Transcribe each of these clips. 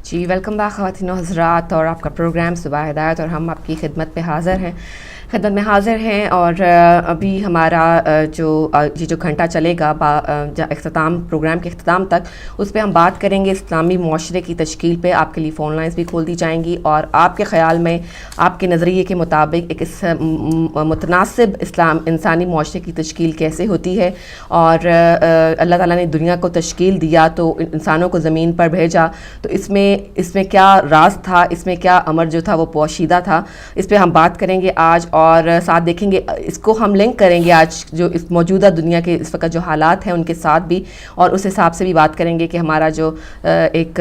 جی welcome back خواتین و حضرات، اور آپ کا پروگرام صبح ہدایت، اور ہم آپ کی خدمت میں حاضر ہیں اور ابھی ہمارا جو گھنٹہ چلے گا اختتام پروگرام کے اختتام تک، اس پہ ہم بات کریں گے اسلامی معاشرے کی تشکیل پہ. آپ کے لیے فون لائنز بھی کھول دی جائیں گی، اور آپ کے خیال میں آپ کے نظریے کے مطابق ایک متناسب انسانی معاشرے کی تشکیل کیسے ہوتی ہے. اور اللہ تعالیٰ نے دنیا کو تشکیل دیا تو انسانوں کو زمین پر بھیجا، تو اس میں کیا راز تھا، اس میں کیا امر جو تھا وہ پوشیدہ تھا. اس پہ ہم بات کریں گے آج، اور ساتھ دیکھیں گے اس کو ہم لنک کریں گے آج جو اس موجودہ دنیا کے اس وقت جو حالات ہیں ان کے ساتھ بھی، اور اس حساب سے بھی بات کریں گے کہ ہمارا جو ایک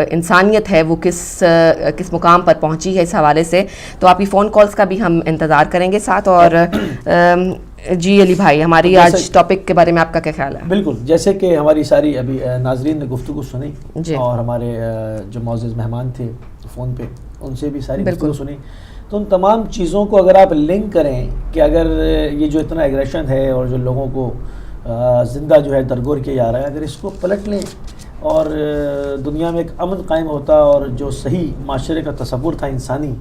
انسانیت ہے وہ کس مقام پر پہنچی ہے اس حوالے سے. تو آپ کی فون کالز کا بھی ہم انتظار کریں گے ساتھ. اور جی علی بھائی، ہماری آج ٹاپک کے بارے میں آپ کا کیا خیال ہے؟ بالکل، جیسے کہ ہماری ساری ابھی ناظرین نے گفتگو سنی جی، اور ہمارے جو معزز مہمان تھے فون پہ ان سے بھی ساری گفتگو سنی، تو ان تمام چیزوں کو اگر آپ لنک کریں کہ اگر یہ جو اتنا ایگریشن ہے اور جو لوگوں کو زندہ جو ہے درگور کیا جا رہا ہے، اگر اس کو پلٹ لیں اور دنیا میں ایک امن قائم ہوتا اور جو صحیح معاشرے کا تصور تھا انسانی،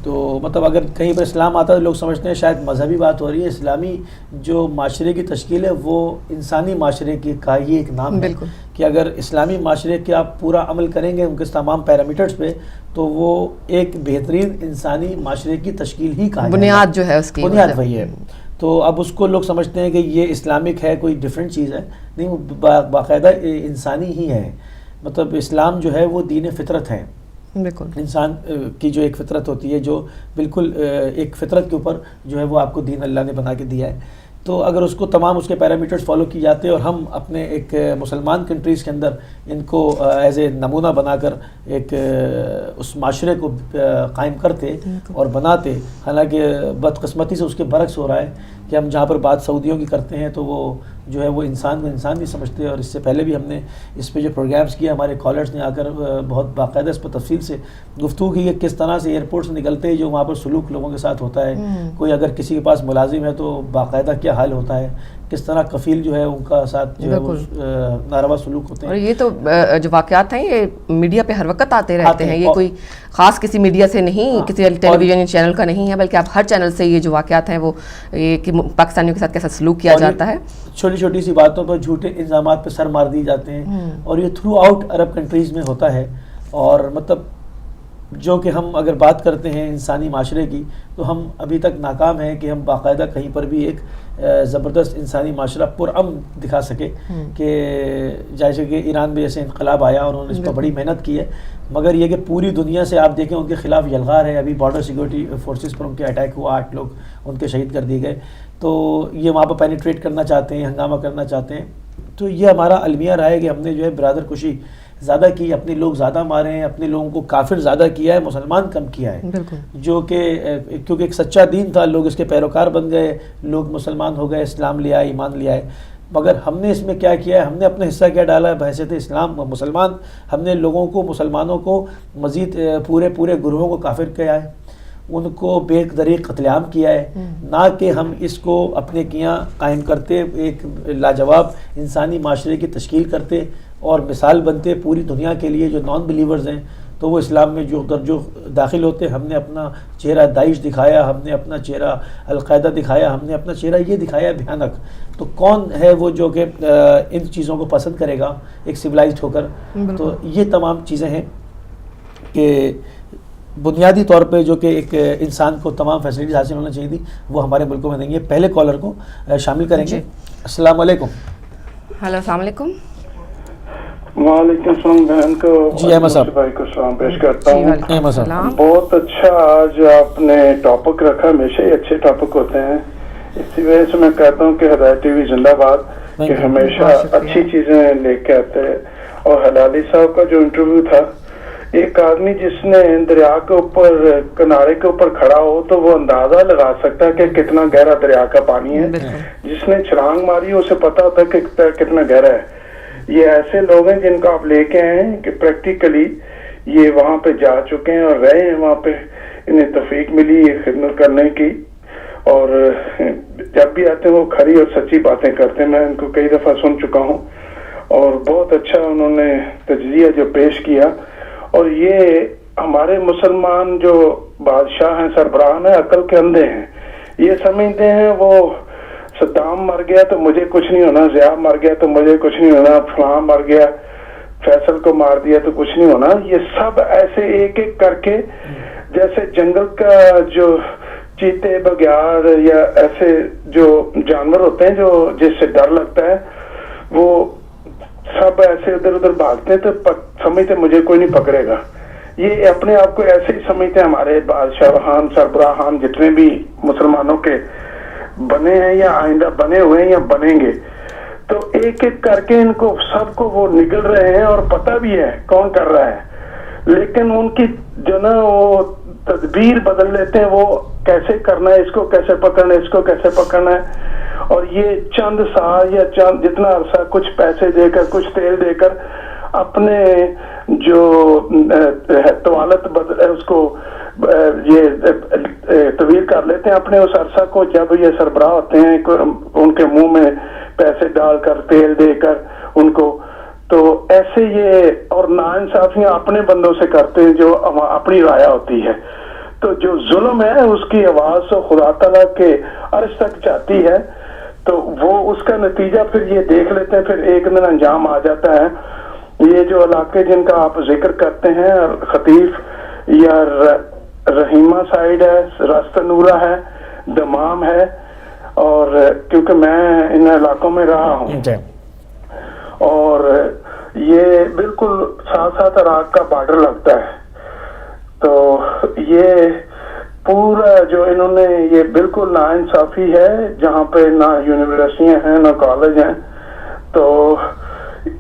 تو مطلب اگر کہیں پر اسلام آتا تو لوگ سمجھتے ہیں شاید مذہبی بات ہو رہی ہے. اسلامی جو معاشرے کی تشکیل ہے وہ انسانی معاشرے کی کا ہی ایک نام ہے کہ اگر اسلامی معاشرے کے آپ پورا عمل کریں گے ان کے تمام پیرامیٹرز پہ، تو وہ ایک بہترین انسانی معاشرے کی تشکیل ہی کا بنیاد جو ہے، اس کی بنیاد وہی ہے. تو اب اس کو لوگ سمجھتے ہیں کہ یہ اسلامک ہے، کوئی ڈیفرنٹ چیز ہے. نہیں، وہ باقاعدہ انسانی ہی ہے. مطلب اسلام جو ہے وہ دین فطرت ہے. بالکل انسان کی جو ایک فطرت ہوتی ہے، جو بالکل ایک فطرت کے اوپر جو ہے وہ آپ کو دین اللہ نے بنا کے دیا ہے. تو اگر اس کو تمام اس کے پیرامیٹرز فالو کی جاتے اور ہم اپنے ایک مسلمان کنٹریز کے اندر ان کو ایز اے نمونہ بنا کر ایک اس معاشرے کو قائم کرتے اور بناتے، حالانکہ بدقسمتی سے اس کے برعکس ہو رہا ہے کہ ہم جہاں پر بات سعودیوں کی کرتے ہیں تو وہ جو ہے وہ انسان کو انسان نہیں سمجھتے. اور اس سے پہلے بھی ہم نے اس پہ جو پروگرامز کیا، ہمارے کالرز نے آ کر بہت باقاعدہ اس پر تفصیل سے گفتگو کی کہ کس طرح سے ایئرپورٹ سے نکلتے جو وہاں پر سلوک لوگوں کے ساتھ ہوتا ہے. کوئی اگر کسی کے پاس ملازم ہے تو باقاعدہ کیا حال ہوتا ہے، کس طرح کفیل جو ہے ان کا ساتھ جو ہے وہ ناروا سلوک ہوتے ہیں. اور یہ تو جو واقعات ہیں یہ میڈیا پہ ہر وقت آتے رہتے ہیں. یہ کوئی خاص کسی میڈیا سے نہیں، کسی ٹیلی ویژن چینل کا نہیں ہے، بلکہ آپ ہر چینل سے یہ جو واقعات ہیں وہ کہ پاکستانیوں کے ساتھ کیسا سلوک کیا جاتا ہے. چھوٹی چھوٹی سی باتوں پر جھوٹے الزامات پہ سر مار دیے جاتے ہیں، اور یہ تھرو آؤٹ عرب کنٹریز میں ہوتا ہے. اور مطلب جو کہ ہم اگر بات کرتے ہیں انسانی معاشرے کی، تو ہم ابھی تک ناکام ہیں کہ ہم باقاعدہ کہیں پر بھی ایک زبردست انسانی معاشرہ پرامن دکھا سکے. کہ جیسے کہ ایران میں جیسے انقلاب آیا اور انہوں نے اس پر بڑی محنت کی ہے، مگر یہ کہ پوری دنیا سے آپ دیکھیں ان کے خلاف یلغار ہے. ابھی بارڈر سیکورٹی فورسز پر ان کے اٹیک ہوا، 8 لوگ ان کے شہید کر دیے گئے. تو یہ وہاں پر پینیٹریٹ کرنا چاہتے ہیں، ہنگامہ کرنا چاہتے ہیں. تو یہ ہمارا المیہ رہا ہے کہ ہم نے جو ہے برادر کشی زیادہ کی، اپنے لوگ زیادہ مارے ہیں، اپنے لوگوں کو کافر زیادہ کیا ہے، مسلمان کم کیا ہے. جو کہ کیونکہ ایک سچا دین تھا، لوگ اس کے پیروکار بن گئے، لوگ مسلمان ہو گئے، اسلام لے آئے، ایمان لے آئے. مگر ہم نے اس میں کیا کیا ہے، ہم نے اپنا حصہ کیا ڈالا ہے بحیثیت اسلام مسلمان. ہم نے لوگوں کو، مسلمانوں کو مزید پورے گروہوں کو کافر کیا ہے، ان کو بے دریغ قتل عام کیا ہے. نہ کہ ہم اس کو اپنے کیاں قائم کرتے، ایک لاجواب انسانی معاشرے کی تشکیل کرتے اور مثال بنتے پوری دنیا کے لیے. جو نان بلیورز ہیں تو وہ اسلام میں جو داخل ہوتے، ہم نے اپنا چہرہ داعش دکھایا، ہم نے اپنا چہرہ القاعدہ دکھایا، ہم نے اپنا چہرہ یہ دکھایا بھیانک. تو کون ہے وہ جو کہ ان چیزوں کو پسند کرے گا ایک سویلائزڈ ہو کر؟ تو یہ تمام چیزیں ہیں کہ بنیادی طور پہ جو کہ ایک انسان کو تمام فیسلٹیز حاصل ہونا چاہیے تھی، وہ ہمارے ملکوں میں نہیں ہے. پہلے کالر کو شامل کریں گے. السلام علیکم. ہلو، السلام علیکم. وعلیکم السلام. بہن کو جی احمد صاحب بھائی کو سلام پیش کرتا ہوں. احمد صاحب بہت اچھا آج آپ نے ٹاپک رکھا، ہمیشہ ہی اچھے ٹاپک ہوتے ہیں. اسی وجہ سے میں کہتا ہوں کہ ہدایت ٹی وی زندہ باد، کہ ہمیشہ اچھی چیزیں لے کے آتے ہیں. اور حلالی صاحب کا جو انٹرویو تھا، ایک آدمی جس نے دریا کے اوپر کنارے کے اوپر کھڑا ہو تو وہ اندازہ لگا سکتا ہے کہ کتنا گہرا دریا کا پانی ہے. جس نے چھلانگ ماری اسے پتا ہوتا ہے کہ کتنا گہرا ہے. یہ ایسے لوگ ہیں جن کو آپ لے کے آئے ہیں کہ پریکٹیکلی یہ وہاں پہ جا چکے ہیں اور رہے ہیں وہاں پہ، انہیں توفیق ملی یہ خدمت کرنے کی. اور جب بھی آتے ہیں وہ کھری اور سچی باتیں کرتے ہیں. میں ان کو کئی دفعہ سن چکا ہوں اور بہت اچھا انہوں نے تجزیہ جو پیش کیا. اور یہ ہمارے مسلمان جو بادشاہ ہیں، سربراہ ہیں، عقل کے اندھے ہیں. یہ سمجھتے ہیں وہ صدام مر گیا تو مجھے کچھ نہیں ہونا، ضیاء مر گیا تو مجھے کچھ نہیں ہونا، فلاں مر گیا، فیصل کو مار دیا تو کچھ نہیں ہونا. یہ سب ایسے ایک ایک کر کے، جیسے جنگل کا جو چیتے، بگیار یا ایسے جو جانور ہوتے ہیں جو جس سے ڈر لگتا ہے، وہ سب ایسے ادھر ادھر بھاگتے ہیں تو سمجھتے مجھے کوئی نہیں پکڑے گا. یہ اپنے آپ کو ایسے ہی سمجھتے ہیں. ہمارے بادشاہان، سربراہان جتنے بھی مسلمانوں کے بنے ہیں یا آئندہ بنے ہوئے ہیں یا بنیں گے، تو ایک ایک کر کے ان کو سب کو وہ نگل رہے ہیں اور پتہ بھی ہے کون کر رہا ہے، لیکن ان کی جو نا وہ تدبیر بدل لیتے ہیں، وہ کیسے کرنا ہے، اس کو کیسے پکڑنا ہے، اس کو کیسے پکڑنا ہے. اور یہ چند سال یا چند جتنا عرصہ کچھ پیسے دے کر، کچھ تیل دے کر اپنے جو طوالت اس کو یہ طویل کر لیتے ہیں اپنے اس عرصہ کو. جب یہ سربراہ ہوتے ہیں ان کے منہ میں پیسے ڈال کر، تیل دے کر ان کو، تو ایسے یہ اور ناانصافیاں اپنے بندوں سے کرتے ہیں جو اپنی رعایا ہوتی ہے. تو جو ظلم ہے اس کی آواز تو خدا تعالیٰ کے عرش تک جاتی ہے، تو وہ اس کا نتیجہ پھر یہ دیکھ لیتے ہیں، پھر ایک دن انجام آ جاتا ہے. یہ جو علاقے جن کا آپ ذکر کرتے ہیں، خطیف یا رحیمہ سائڈ ہے، راستہ نورہ ہے، دمام ہے، اور کیونکہ میں ان علاقوں میں رہا ہوں، اور یہ بالکل ساتھ ساتھ عراق کا بارڈر لگتا ہے. تو یہ پورا جو انہوں نے یہ بالکل ناانصافی ہے، جہاں پہ نہ یونیورسٹیاں ہیں نہ کالج ہیں. تو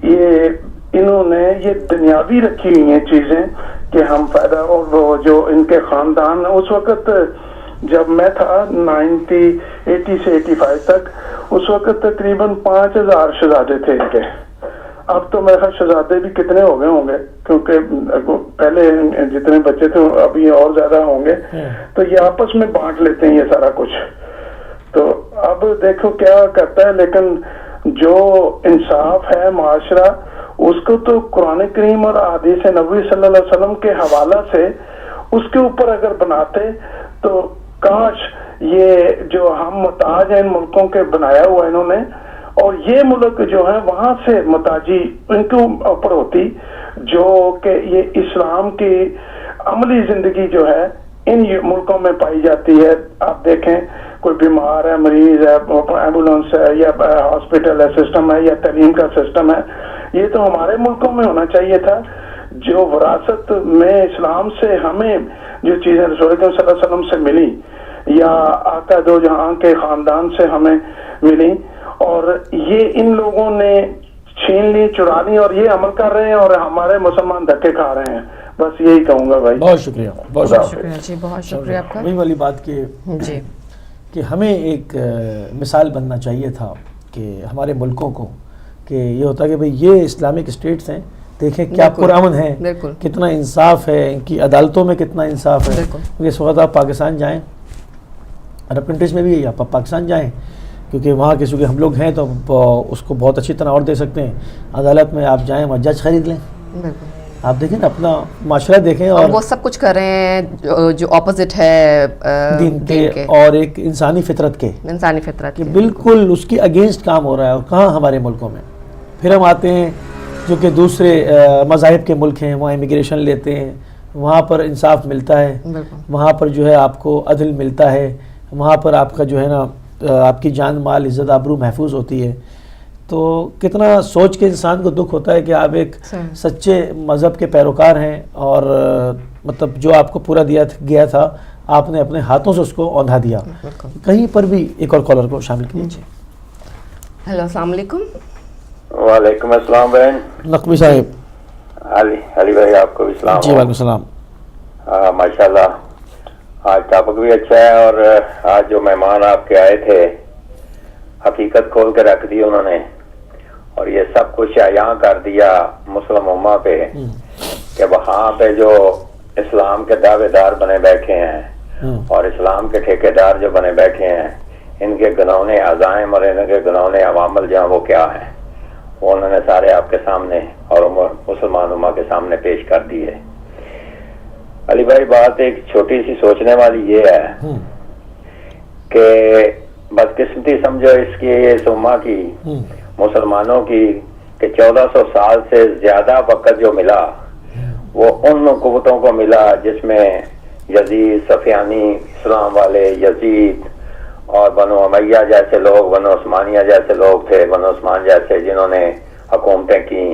یہ انہوں نے یہ دنیاوی رکھی ہوئی ہیں چیزیں کہ ہم فائدہ، اور وہ جو ان کے خاندان اس وقت جب میں تھا 80 سے 85 تک، اس وقت تقریباً 5000 شہزادے تھے ان کے. اب تو میرے خیال شہزادے بھی کتنے ہو گئے ہوں گے، کیونکہ پہلے جتنے بچے تھے ابھی اور زیادہ ہوں گے. تو یہ آپس میں بانٹ لیتے ہیں یہ سارا کچھ. تو اب دیکھو کیا کرتا ہے، لیکن جو انصاف ہے معاشرہ، اس کو تو قرآن کریم اور احادیث نبوی صلی اللہ علیہ وسلم کے حوالہ سے اس کے اوپر اگر بناتے تو کاش یہ جو ہم محتاج ہیں ان ملکوں کے بنایا ہوا انہوں نے، اور یہ ملک جو ہے وہاں سے محتاجی ان کے اوپر ہوتی، جو کہ یہ اسلام کی عملی زندگی جو ہے ان ملکوں میں پائی جاتی ہے. آپ دیکھیں کوئی بیمار ہے، مریض ہے، ایمبولینس ہے یا ہاسپٹل ہے سسٹم ہے یا تعلیم کا سسٹم ہے، یہ تو ہمارے ملکوں میں ہونا چاہیے تھا. جو وراثت میں اسلام سے ہمیں جو چیزیں رسول اکرم صلی اللہ علیہ وسلم سے ملی یا آقا دو جہاں کے خاندان سے ہمیں ملی، اور یہ ان لوگوں نے چھین لی، چرا لی، اور یہ عمل کر رہے ہیں اور ہمارے مسلمان دھکے کھا رہے ہیں. بس یہی کہوں گا بھائی. بہت شکریہ، بہت شکریہ جی، بہت شکریہ آپ کا. وہی والی بات جی کہ ہمیں ایک مثال بننا چاہیے تھا کہ ہمارے ملکوں کو، کہ یہ ہوتا کہ بھئی یہ اسلامک اسٹیٹس ہیں، دیکھیں کیا پرامن ہیں، کتنا انصاف ہے، ان کی عدالتوں میں کتنا انصاف ہے. کیونکہ اس وقت آپ پاکستان جائیں، عرب کنٹریز میں بھی آپ پاکستان جائیں، کیونکہ وہاں کے چونکہ ہم لوگ ہیں تو اس کو بہت اچھی طرح اور دے سکتے ہیں. عدالت میں آپ جائیں، وہاں جج خرید لیں، آپ دیکھیں نا اپنا معاشرہ دیکھیں، اور وہ سب کچھ کر رہے ہیں جو اپوزٹ ہے دین کے اور ایک انسانی فطرت کے، کہ بالکل اس کی اگینسٹ کام ہو رہا ہے. اور کہاں ہمارے ملکوں میں. پھر ہم آتے ہیں جو کہ دوسرے مذاہب کے ملک ہیں، وہاں امیگریشن لیتے ہیں، وہاں پر انصاف ملتا ہے، وہاں پر جو ہے آپ کو عدل ملتا ہے، وہاں پر آپ کا جو ہے نا آپ کی جان مال عزت آبرو محفوظ ہوتی ہے. تو کتنا سوچ کے انسان کو دکھ ہوتا ہے کہ آپ ایک سچے مذہب کے پیروکار ہیں، اور مطلب جو آپ کو پورا دیا گیا تھا آپ نے اپنے ہاتھوں سے اس کو اوندھا دیا. کہیں پر بھی ایک اور کالر کو شامل کیجیے. ہیلو، السلام علیکم. وعلیکم السلام بہن. نقوی صاحب. علی بھائی آپ کو بھی السلام. جی وعلیکم السلام. ماشاء اللہ آج ٹاپک بھی اچھا ہے، اور آج جو مہمان آپ کے آئے تھے حقیقت کھول کے رکھ دی انہوں نے، اور یہ سب کچھ یہاں کر دیا مسلم امہ پہ کہ وہاں پہ جو اسلام کے دعوے دار بنے بیٹھے ہیں اور اسلام کے ٹھیکیدار جو بنے بیٹھے ہیں، ان کے گناونے عزائم اور ان کے گناونے عوامل جہاں وہ کیا ہیں، وہ انہوں نے سارے آپ کے سامنے اور مسلمان امہ کے سامنے پیش کر دیے. علی بھائی بات ایک چھوٹی سی سوچنے والی یہ ہے کہ بدقسمتی سمجھو اس کی اس امہ کی مسلمانوں کی کہ 1400 سال سے زیادہ وقت جو ملا وہ ان قوتوں کو ملا جس میں یزید، سفیانی، اسلام والے، یزید اور بنو امیہ جیسے لوگ، بنو عثمانیہ جیسے لوگ تھے، بنو عثمان جیسے، جنہوں نے حکومتیں کی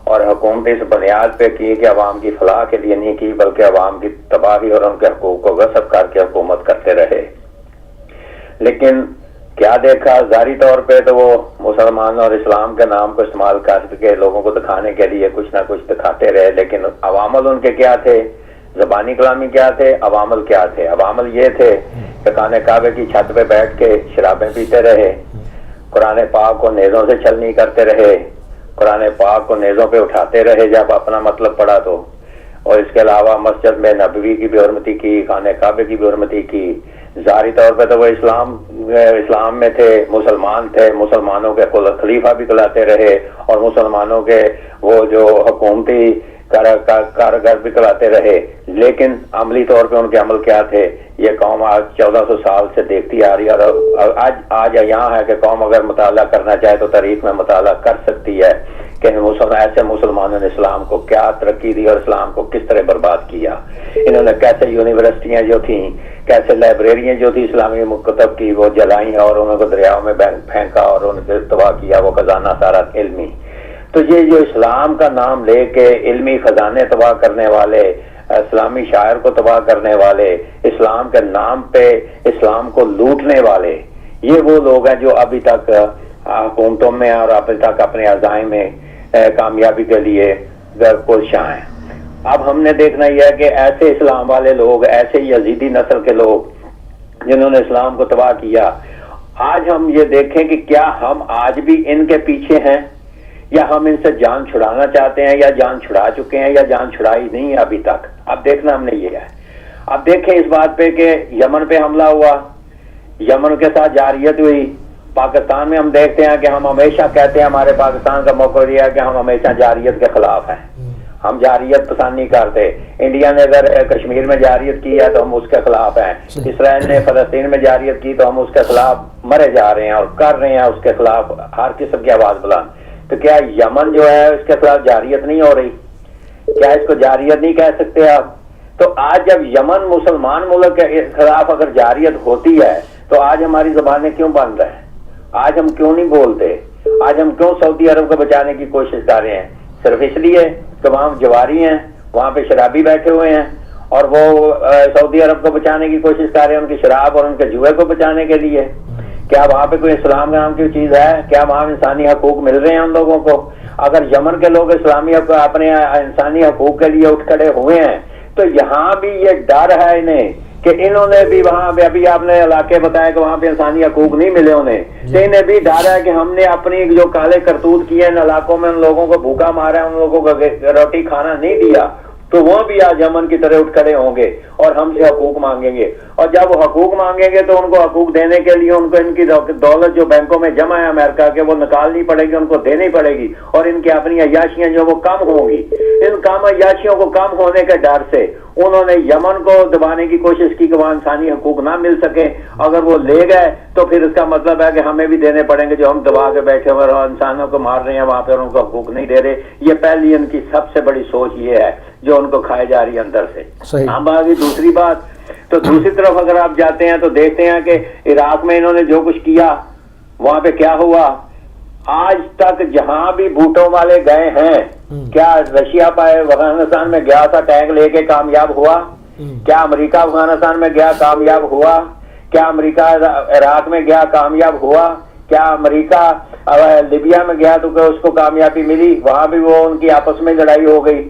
اور حکومت اس بنیاد پہ کی کہ عوام کی فلاح کے لیے نہیں کی بلکہ عوام کی تباہی اور ان کے حقوق کو غصب کر کے حکومت کرتے رہے. لیکن کیا دیکھا، ظاہری طور پہ تو وہ مسلمان اور اسلام کے نام کو استعمال کر کے لوگوں کو دکھانے کے لیے کچھ نہ کچھ دکھاتے رہے، لیکن عوامل ان کے کیا تھے، زبانی کلامی کیا تھے، عوامل کیا تھے. عوامل یہ تھے کہ خانہ کعبے کی چھت پہ بیٹھ کے شرابیں پیتے رہے، قرآن پاک کو نیزوں سے چھلنی کرتے رہے، قرآن پاک کو نیزوں پہ اٹھاتے رہے جب اپنا مطلب پڑا تو، اور اس کے علاوہ مسجد میں نبوی کی بھی حرمتی کی، خانہ کعبے کی بھی حرمتی کی. ظاہری طور پہ تو وہ اسلام میں تھے، مسلمان تھے، مسلمانوں کے خلیفہ بھی کلاتے رہے اور مسلمانوں کے وہ جو حکومتی کارگر بھی کراتے رہے. لیکن عملی طور پہ ان کے عمل کیا تھے، یہ قوم آج 1400 سال سے دیکھتی آ رہی ہے، اور آج یہاں ہے کہ قوم اگر مطالعہ کرنا چاہے تو تاریخ میں مطالعہ کر سکتی ہے کہ ایسے مسلمانوں نے اسلام کو کیا ترقی دی اور اسلام کو کس طرح برباد کیا. انہوں نے کیسے یونیورسٹیاں جو تھیں، کیسے لائبریریاں جو تھی اسلامی کتب کی وہ جلائیں اور ان کو دریاؤں میں پھینکا اور ان کو تباہ کیا، وہ خزانہ سارا علمی. تو یہ جو اسلام کا نام لے کے علمی خزانے تباہ کرنے والے، اسلامی شاعر کو تباہ کرنے والے، اسلام کے نام پہ اسلام کو لوٹنے والے، یہ وہ لوگ ہیں جو ابھی تک حکومتوں میں اور ابھی تک اپنے عزائم میں کامیابی کے لیے کوشاں ہیں. اب ہم نے دیکھنا یہ ہے کہ ایسے اسلام والے لوگ، ایسے یزیدی نسل کے لوگ جنہوں نے اسلام کو تباہ کیا، آج ہم یہ دیکھیں کہ کیا ہم آج بھی ان کے پیچھے ہیں یا ہم ان سے جان چھڑانا چاہتے ہیں، یا جان چھڑا چکے ہیں، یا جان چھڑائی نہیں ہے ابھی تک. اب دیکھنا ہم نے یہ ہے. اب دیکھیں اس بات پہ کہ یمن پہ حملہ ہوا، یمن کے ساتھ جارحیت ہوئی. پاکستان میں ہم دیکھتے ہیں کہ ہم ہمیشہ کہتے ہیں، ہمارے پاکستان کا موقع یہ ہے کہ ہم ہمیشہ جارحیت کے خلاف ہیں، ہم جارحیت پسند نہیں کرتے. انڈیا نے اگر کشمیر میں جارحیت کی ہے تو ہم اس کے خلاف ہیں. اسرائیل نے فلسطین میں جارحیت کی تو ہم اس کے خلاف مرے جا رہے ہیں اور کر رہے ہیں اس کے خلاف ہر قسم کی آواز بلند. تو کیا یمن جو ہے اس کے خلاف جارحیت نہیں ہو رہی؟ کیا اس کو جارحیت نہیں کہہ سکتے آپ؟ تو آج جب یمن مسلمان ملک کے خلاف اگر جارحیت ہوتی ہے تو آج ہماری زبانیں کیوں بند ہیں؟ آج ہم کیوں نہیں بولتے؟ آج ہم کیوں سعودی عرب کو بچانے کی کوشش کر رہے ہیں؟ صرف اس لیے کہ وہاں جواری ہیں، وہاں پہ شرابی بیٹھے ہوئے ہیں اور وہ سعودی عرب کو بچانے کی کوشش کر رہے ہیں ان کی شراب اور ان کے جوئے کو بچانے کے لیے. کیا وہاں پہ کوئی اسلام نام کی چیز ہے؟ کیا وہاں انسانی حقوق مل رہے ہیں ان لوگوں کو؟ اگر یمن کے لوگ اسلامی اپنے انسانی حقوق کے لیے اٹھ کھڑے ہوئے ہیں تو یہاں بھی یہ ڈر ہے انہیں کہ انہوں نے بھی وہاں پہ، ابھی آپ نے علاقے بتایا کہ وہاں پہ انسانی حقوق نہیں ملے انہیں، تو انہیں بھی ڈر ہے کہ ہم نے اپنی جو کالے کرتوت کیے ان علاقوں میں ان لوگوں کو بھوکا مارا ہے، ان لوگوں کو روٹی کھانا نہیں دیا، تو وہ بھی آج یمن کی طرح اٹھ کھڑے ہوں گے اور ہم سے حقوق مانگیں گے. اور جب وہ حقوق مانگیں گے تو ان کو حقوق دینے کے لیے ان کو ان کی دولت جو بینکوں میں جمع ہے امریکہ کے وہ نکالنی پڑے گی، ان کو دینی پڑے گی، اور ان کی اپنی عیاشیاں جو وہ کم ہوں گی. ان کم عیاشیوں کو کم ہونے کے ڈر سے انہوں نے یمن کو دبانے کی کوشش کی کہ وہاں انسانی حقوق نہ مل سکے. اگر وہ لے گئے تو پھر اس کا مطلب ہے کہ ہمیں بھی دینے پڑیں گے جو ہم دبا کے بیٹھے ہوئے اور انسانوں کو مار رہے ہیں وہاں پہ ان کو حقوق نہیں دے رہے. یہ پہلی ان کی سب سے بڑی سوچ یہ ہے جو ان کو کھائے جا رہی ہے اندر سے. ہم آگے دوسری بات، تو دوسری طرف اگر آپ جاتے ہیں تو دیکھتے ہیں کہ عراق میں انہوں نے جو کچھ کیا وہاں پہ کیا ہوا. آج تک جہاں بھی بھوٹوں والے گئے ہیں، کیا رشیا پائے افغانستان میں گیا تھا ٹینک لے کے کامیاب ہوا؟ کیا امریکہ افغانستان میں گیا کامیاب ہوا؟ کیا امریکہ عراق میں گیا کامیاب ہوا؟ کیا امریکہ لیبیا میں گیا تو کہ اس کو کامیابی ملی؟ وہاں بھی وہ ان کی آپس میں لڑائی ہو گئی.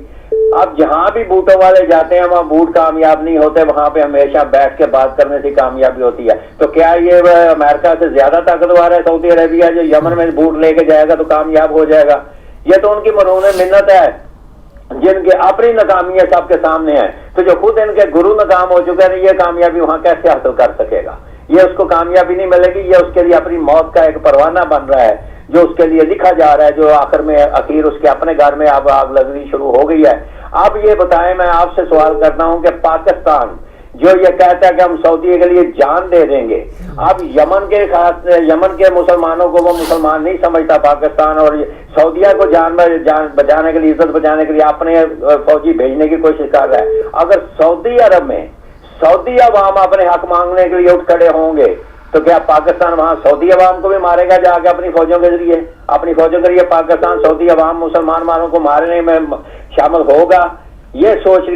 اب جہاں بھی بوٹوں والے جاتے ہیں وہاں بوٹ کامیاب نہیں ہوتے، وہاں پہ ہمیشہ بیٹھ کے بات کرنے سے کامیابی ہوتی ہے. تو کیا یہ امریکہ سے زیادہ طاقتور ہے سعودی عربیہ جو یمن میں بوٹ لے کے جائے گا تو کامیاب ہو جائے گا؟ یہ تو ان کی مرہون منت ہے جن کے اپنی ناکامیاں سب کے سامنے ہیں. تو جو خود ان کے گرو ناکام ہو چکے ہیں یہ کامیابی وہاں کیسے حاصل کر سکے گا؟ یہ اس کو کامیابی نہیں ملے گی، یہ اس کے لیے اپنی موت کا ایک پروانہ بن رہا ہے. جو اس کے لیے لکھا جا رہا ہے، جو آخر میں اخیر اس کے اپنے گھر میں اب آگ لگنی شروع ہو گئی ہے. اب یہ بتائیں، میں آپ سے سوال کرتا ہوں کہ پاکستان جو یہ کہتا ہے کہ ہم سعودیہ کے لیے جان دے دیں گے، اب یمن کے مسلمانوں کو وہ مسلمان نہیں سمجھتا پاکستان، اور سعودیہ کو جان بچانے کے لیے، عزت بچانے کے لیے اپنے فوجی بھیجنے کی کوشش کر رہا ہے. اگر سعودی عرب میں سعودی عوام اپنے حق مانگنے کے لیے اٹھ کھڑے ہوں گے تو کیا پاکستان وہاں سعودی عوام کو بھی مارے گا جا کے اپنی فوجوں کے ذریعے؟ اپنی فوجوں کے ذریعے پاکستان سعودی عوام مسلمان مانوں کو مارنے میں شامل ہوگا؟ یہ سوچنے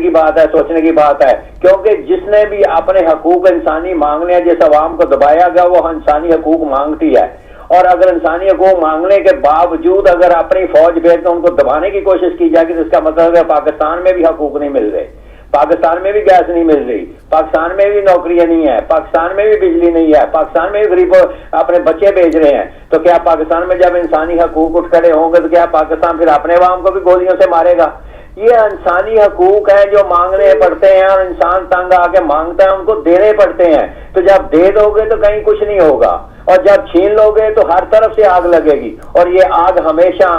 کی بات ہے، کیونکہ جس نے بھی اپنے حقوق انسانی مانگنے ہیں، جس عوام کو دبایا گیا وہ انسانی حقوق مانگتی ہے، اور اگر انسانی حقوق مانگنے کے باوجود اگر اپنی فوج بھیج کر ان کو دبانے کی کوشش کی جائے گی تو اس کا مطلب ہے پاکستان میں بھی حقوق نہیں مل رہے، پاکستان میں بھی گیس نہیں مل رہی، پاکستان میں بھی نوکریاں نہیں ہے، پاکستان میں بھی بجلی نہیں ہے، پاکستان میں بھی غریبوں اپنے بچے بھیج رہے ہیں. تو کیا پاکستان میں جب انسانی حقوق اٹھ کھڑے ہوں گے تو کیا پاکستان پھر اپنے عوام کو بھی گولیوں سے مارے گا؟ یہ انسانی حقوق ہیں جو مانگنے پڑتے ہیں، اور انسان تنگ آ کے مانگتا ہے ان کو دینے پڑتے ہیں. تو جب دے دو گے تو کہیں کچھ نہیں ہوگا، اور جب چھین لو گے تو ہر طرف سے آگ لگے گی، اور یہ آگ ہمیشہ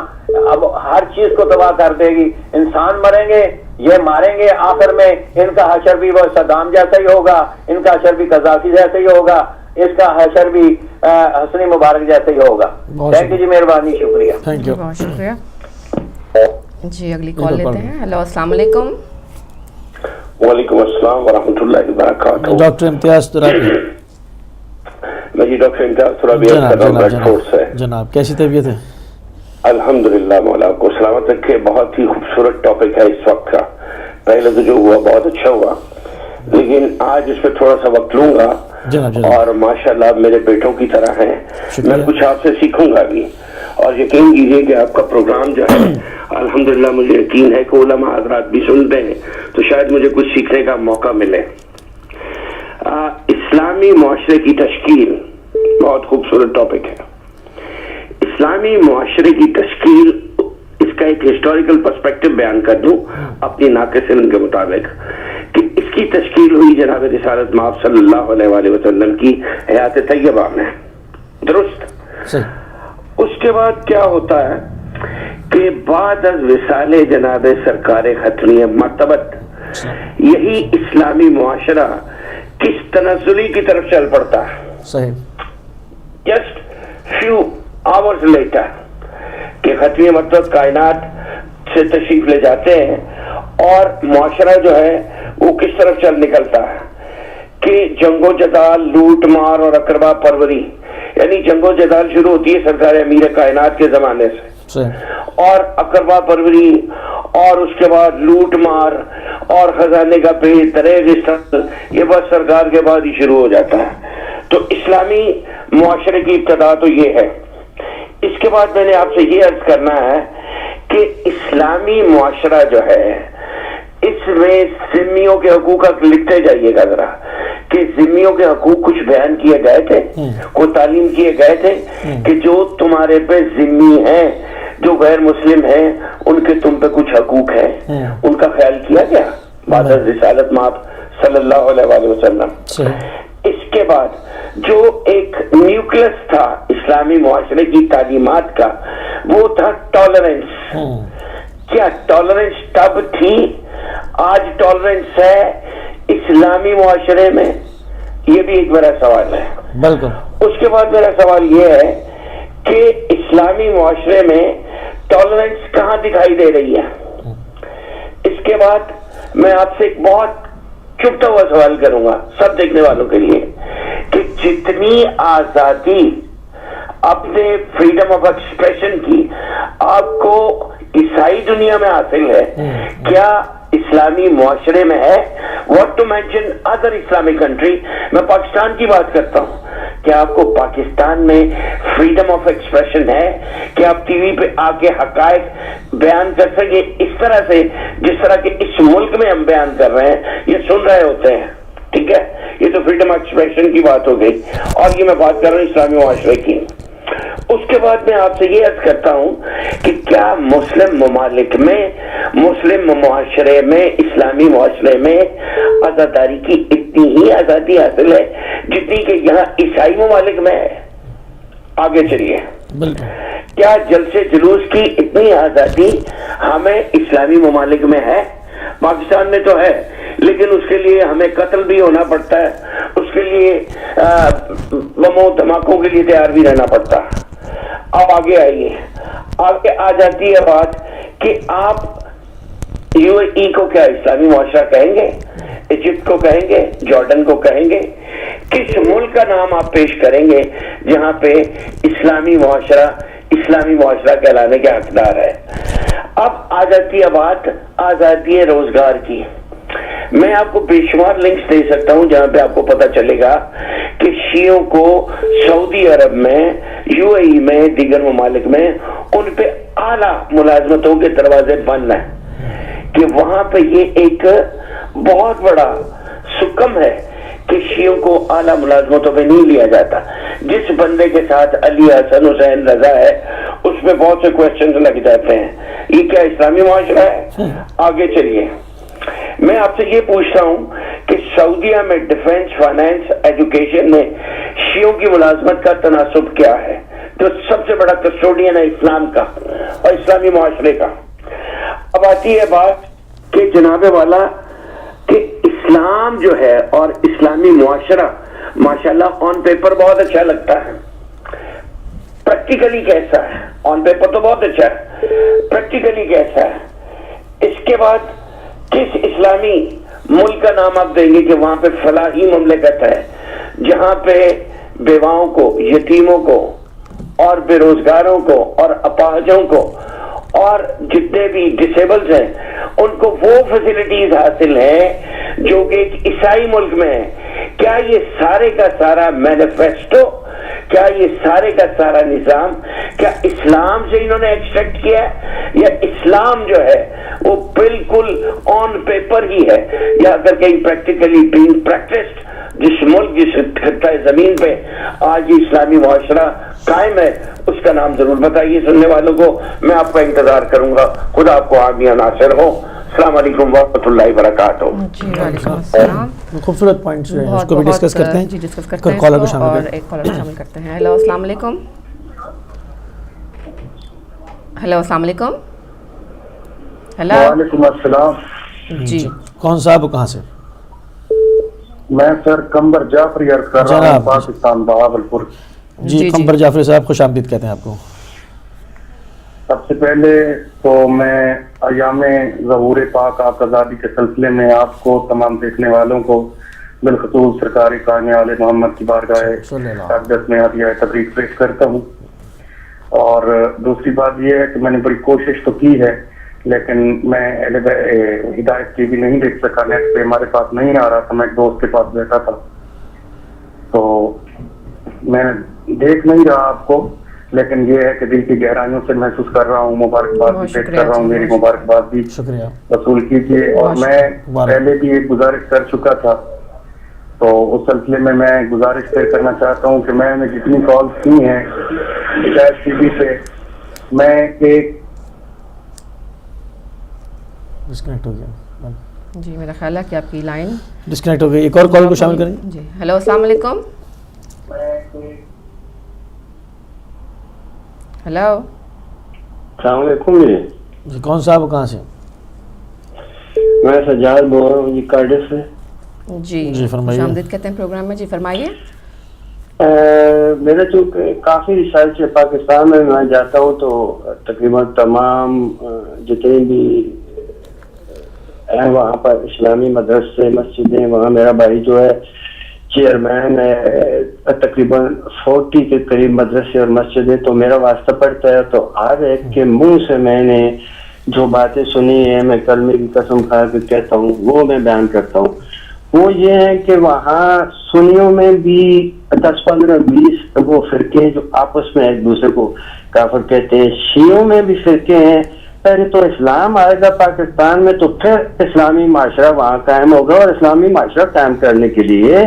اب ہر چیز کو تباہ کر دے گی. انسان مریں گے، یہ ماریں گے، آخر میں ان کا حشر بھی وہ صدام جیسا ہی ہوگا، ان کا حشر بھی قذافی جیسا ہی ہوگا، اس کا حشر بھی حسنی مبارک جیسا ہی ہوگا. تھینک یو جی، مہربانی، شکریہ. Thank you. بہت شکریہ جی. اگلی کال لیتے ہیں. ہیلو، السلام علیکم. وعلیکم السلام ورحمۃ اللہ وبرکاتہ. ڈاکٹر امتیاز ترابی. میں جی ڈاکٹر امتیاز ترابی جناب کیسی طبیعت ہے؟ الحمدللہ، مولا کو سلامت رکھے. بہت ہی خوبصورت ٹاپک ہے اس وقت کا. پہلے تو جو ہوا بہت اچھا ہوا، لیکن آج اس پہ تھوڑا سا وقت لوں گا. اور ماشاءاللہ میرے بیٹوں کی طرح ہیں، میں کچھ آپ سے سیکھوں گا بھی. اور یقین کیجیے کہ آپ کا پروگرام جو ہے الحمدللہ مجھے یقین ہے کہ علماء حضرات بھی سنتے ہیں تو شاید مجھے کچھ سیکھنے کا موقع ملے. اسلامی معاشرے کی تشکیل بہت خوبصورت ٹاپک ہے. اسلامی معاشرے کی تشکیل، اس کا ایک ہسٹوریکل پرسپیکٹو بیان کر دوں اپنی ناقص علم کے مطابق کہ اس کی تشکیل ہوئی جناب رسالت مآب صلی اللہ علیہ وآلہ وسلم کی حیات طیبہ میں. درست؟ اس کے بعد کیا ہوتا ہے کہ بعد از وصال جناب سرکار ختمی مرتبت یہی اسلامی معاشرہ کس تنزلی کی طرف چل پڑتا ہے. صحیح. جسٹ فیو آورز لیٹر کہ ختمی مرتبت کائنات سے تشریف لے جاتے ہیں، اور معاشرہ جو ہے وہ کس طرف چل نکلتا ہے کہ جنگ و جدال، لوٹ مار اور اقربا پروری، یعنی جنگ و جدال شروع ہوتی ہے سرکار امیر کائنات کے زمانے سے، اور اقربا پروری، اور اس کے بعد لوٹ مار اور خزانے کا پیٹ، دریغ یہ بس سرکار کے بعد ہی شروع ہو جاتا ہے. تو اسلامی معاشرے کی ابتدا تو یہ ہے. اس کے بعد میں نے آپ سے یہ عرض کرنا ہے کہ اسلامی معاشرہ جو ہے اس میں ذمیوں کے حقوق لکھتے جائیے گا ذرا کہ ذمیوں کے حقوق کچھ بیان کیے گئے تھے، کوئی تعلیم کیے گئے تھے کہ جو تمہارے پہ ذمی ہیں، جو غیر مسلم ہیں، ان کے تم پہ کچھ حقوق ہیں، ان کا خیال کیا گیا بعد از رسالت مآب صلی اللہ علیہ وآلہ وسلم. اس کے بعد جو ایک نیوکلس تھا اسلامی معاشرے کی تعلیمات کا وہ تھا ٹالرنس. کیا ٹالرنس تب تھی؟ آج ٹالرنس ہے اسلامی معاشرے میں؟ یہ بھی ایک بڑا سوال ہے. بالکل. اس کے بعد میرا سوال یہ ہے کہ اسلامی معاشرے میں ٹالرنس کہاں دکھائی دے رہی ہے؟ اس کے بعد میں آپ سے ایک بہت چھپتا ہوا سوال کروں گا سب دیکھنے والوں کے لیے کہ جتنی آزادی اپنے فریڈم آف ایکسپریشن کی آپ کو عیسائی دنیا میں حاصل ہے، کیا اسلامی معاشرے میں ہے؟ What to mention other Islamic country, میں پاکستان کی بات کرتا ہوں، کیا آپ کو پاکستان میں فریڈم آف ایکسپریشن ہے کہ آپ ٹی وی پہ آ کے حقائق بیان کر سکیں اس طرح سے جس طرح کہ اس ملک میں ہم بیان کر رہے ہیں، یہ سن رہے ہوتے ہیں؟ ٹھیک ہے، یہ تو فریڈم آف ایکسپریشن کی بات ہو گئی، اور یہ میں بات کر رہا ہوں اسلامی معاشرے کی. اس کے بعد میں آپ سے یہ عرض کرتا ہوں کہ کیا مسلم ممالک میں، مسلم معاشرے میں، اسلامی معاشرے میں آزاداری کی اتنی ہی آزادی حاصل ہے جتنی کہ یہاں عیسائی ممالک میں ہے؟ آگے چلیے. کیا جلسے جلوس کی اتنی آزادی ہمیں اسلامی ممالک میں ہے؟ پاکستان میں تو ہے، لیکن اس کے لیے ہمیں قتل بھی ہونا پڑتا ہے، اس کے لیے بموں دھماکوں کے لیے تیار بھی رہنا پڑتا۔ اب آگے آئیے، آگے آ جاتی ہے بات کہ آپ یو اے ای کو کیا اسلامی معاشرہ کہیں گے؟ ایجپٹ کو کہیں گے؟ جارڈن کو کہیں گے؟ کس ملک کا نام آپ پیش کریں گے جہاں پہ اسلامی معاشرہ کہلانے کے حقدار ہے؟ اب آ جاتی ہے بات آزادی روزگار کی۔ میں آپ کو بے شمار لنکس دے سکتا ہوں جہاں پہ آپ کو پتہ چلے گا کہ شیعوں کو سعودی عرب میں، یو اے ای میں، دیگر ممالک میں ان پہ اعلیٰ ملازمتوں کے دروازے بند ہیں، کہ وہاں پہ یہ ایک بہت بڑا سکم ہے کہ شیعوں کو اعلیٰ ملازمتوں پہ نہیں لیا جاتا۔ جس بندے کے ساتھ علی، حسن، حسین، رضا ہے، اس میں بہت سے کوشچنز لگ جاتے ہیں، یہ کیا اسلامی معاشرہ ہے؟ آگے چلیے، میں آپ سے یہ پوچھتا ہوں کہ سعودیہ میں ڈیفنس، فائنانس، ایجوکیشن میں شیعوں کی ملازمت کا تناسب کیا ہے؟ جو سب سے بڑا کسٹوڈین ہے اسلام کا اور اسلامی معاشرے کا۔ اب آتی ہے بات کہ جناب والا کہ اسلام جو ہے اور اسلامی معاشرہ ماشاءاللہ آن پیپر بہت اچھا لگتا ہے، پریکٹیکلی کیسا ہے؟ آن پیپر تو بہت اچھا ہے، پریکٹیکلی کیسا ہے؟ اس کے بعد کس اسلامی ملک کا نام آپ دیں گے کہ وہاں پہ فلاحی مملکت ہے جہاں پہ بیواؤں کو، یتیموں کو اور بے روزگاروں کو اور اپاہجوں کو اور جتنے بھی ڈسیبلز ہیں ان کو وہ فیسلٹیز حاصل ہیں جو کہ ایک عیسائی ملک میں ہے؟ کیا یہ سارے کا سارا مینیفیسٹو، کیا یہ سارے کا سارا نظام کیا اسلام سے انہوں نے ایکسٹریکٹ کیا ہے، یا اسلام جو ہے وہ بالکل آن پیپر ہی ہے، یا اگر کہیں پریکٹیکلی بینگ پریکٹسڈ جس ملک، جس خطہ زمین پہ آج یہ اسلامی معاشرہ قائم ہے، اس کا نام ضرور بتائیے سننے والوں کو۔ میں آپ کا انتظار کروں گا۔ خدا آپ کو حامی ناصر ہو۔ السلام علیکم ورحمۃ اللہ وبرکاتہ۔ جی وعلیکم السلام۔ خوبصورت پوائنٹس جو ہیں اس کو بھی ڈسکس کرتے ہیں، جی ڈسکس کرتے ہیں کالر کو شامل اور ایک کالر شامل کرتے ہیں۔ ہیلو السلام علیکم۔ ہیلو السلام علیکم۔ ہیلو وعلیکم السلام۔ جی کون صاحب کہاں سے؟ میں سر قمبر جعفری عرض کر رہا ہوں، پاکستان، بہاولپور۔ جی قمبر جعفری صاحب خوش آمدید کہتے ہیں آپ کو۔ سب سے پہلے تو میں ایام ظہور پاک آپ آزادی کے سلسلے میں آپ کو، تمام دیکھنے والوں کو، بالخصوص سرکاری کانے والے محمد کی بارگاہ اقدس میں ہدیہ تبریک پیش کرتا ہوں۔ اور دوسری بات یہ ہے کہ میں نے بڑی کوشش تو کی ہے لیکن میں ہدایت کی بھی نہیں دیکھ سکا، نیٹ پہ ہمارے پاس نہیں آ رہا تھا، میں ایک دوست کے پاس بیٹھا تھا تو میں دیکھ نہیں رہا آپ کو، لیکن یہ ہے کہ دل کی گہرائیوں سے محسوس کر رہا ہوں، مبارکباد بھی پیش کر رہا ہوں، میری مبارکباد بھی وصول کیجیے۔ اور میں پہلے بھی ایک گزارش کر چکا تھا تو اس سلسلے میں گزارش پھر کرنا چاہتا ہوں کہ میں نے جتنی کالز کی ہیں ہدایت ٹی وی پہ، میں ایک ڈسکنیکٹ ہو گیا جی، میرا خیال ہے کہ آپ کی لائن ڈسکنیکٹ ہو گئی۔ ایک اور کال کو شامل کریں جی۔ ہیلو السلام علیکم۔ ہیلو السلام علیکم جی، کون صاحب کہاں سے؟ میں سجاد بول رہا ہوں جی، کارڈف سے۔ جی فرمائیے۔ خوش آمدید کہتے ہیں پروگرام میں۔ جی فرمائیے۔ میرا چونکہ کافی ریسرچ ہے پاکستان میں جاتا ہوں تو تقریباً تمام جتنے بھی ہیں وہاں پر اسلامی مدرسے، مسجدیں، وہاں میرا بھائی جو ہے چیئرمین ہے، تقریباً 40 کے قریب مدرسے اور مسجدیں، تو میرا واسطہ پڑتا ہے تو ہر ایک کے منہ سے میں نے جو باتیں سنی ہیں، میں کلمے کی قسم کھا کے کہتا ہوں، وہ میں بیان کرتا ہوں۔ وہ یہ ہے کہ وہاں سنیوں میں بھی 10, 15, 20 وہ فرقے جو آپس میں ایک دوسرے کو کافر کہتے ہیں، شیعوں میں بھی فرقے ہیں۔ پہلے تو اسلام آئے گا پاکستان میں تو پھر اسلامی معاشرہ وہاں قائم ہوگا، اور اسلامی معاشرہ قائم کرنے کے لیے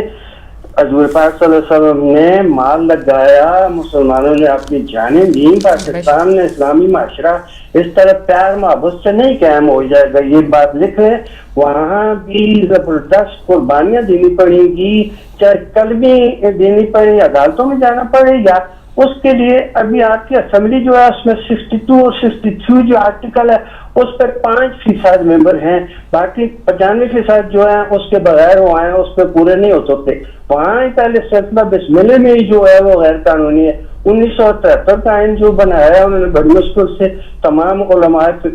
حضور پاک صلی اللہ علیہ وسلم نے مال لگایا، مسلمانوں نے اپنی جانیں دی، پاکستان میں اسلامی معاشرہ اس طرح پیار محبت سے نہیں قائم ہو جائے گا، یہ بات لکھ لیں۔ وہاں بھی زبردست قربانیاں دینی پڑیں گی، چاہے کلمے دینی پڑے، عدالتوں میں جانا پڑے، یا اس کے لیے ابھی آپ کی اسمبلی جو ہے اس میں 62 اور 63 جو آرٹیکل ہے اس پر 5% ممبر ہیں, باقی 95% جو ہیں اس کے بغیر وہ آئے اس پہ پورے نہیں ہو سکتے. وہاں پہلے سلسلہ بسم اللہ میں ہی جو ہے وہ غیر قانونی ہے. 1973 کا آئین جو بنایا ہے انہوں نے بڑی مشکل سے تمام علماء کے